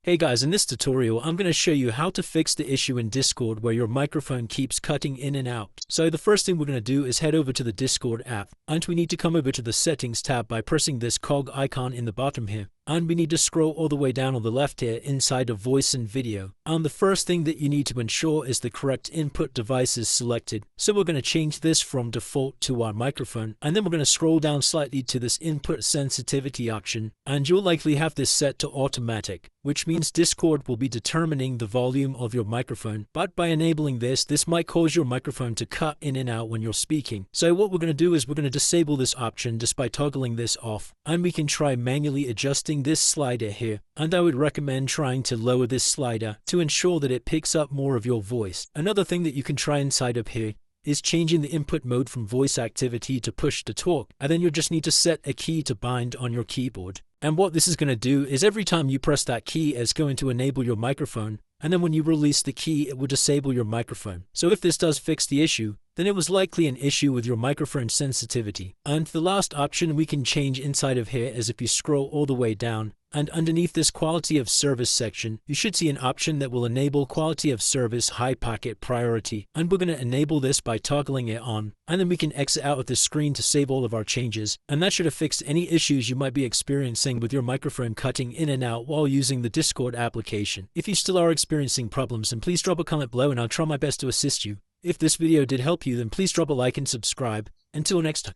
Hey guys, in this tutorial I'm going to show you how to fix the issue in Discord where your microphone keeps cutting in and out. So the first thing we're going to do is head over to the Discord app, and we need to come over to the settings tab by pressing this cog icon in the bottom here. And we need to scroll all the way down on the left here inside of voice and video. And the first thing that you need to ensure is the correct input device is selected. So we're going to change this from default to our microphone, and then we're going to scroll down slightly to this input sensitivity option, and you'll likely have this set to automatic, which means Discord will be determining the volume of your microphone. But by enabling this might cause your microphone to cut in and out when you're speaking. So what we're going to do is we're going to disable this option just by toggling this off, and we can try manually adjusting this slider here. And I would recommend trying to lower this slider to ensure that it picks up more of your voice. Another thing that you can try inside of here is changing the input mode from voice activity to push to talk, and then you'll just need to set a key to bind on your keyboard. And what this is going to do is every time you press that key, it's going to enable your microphone, and then when you release the key, it will disable your microphone. So if this does fix the issue, then it was likely an issue with your microphone sensitivity. And the last option we can change inside of here is if you scroll all the way down, and underneath this quality of service section, you should see an option that will enable quality of service high packet priority. And we're going to enable this by toggling it on, and then we can exit out of the screen to save all of our changes. And that should have fixed any issues you might be experiencing with your microphone cutting in and out while using the Discord application. If you still are experiencing problems, then please drop a comment below and I'll try my best to assist you. If this video did help you, then please drop a like and subscribe. Until next time.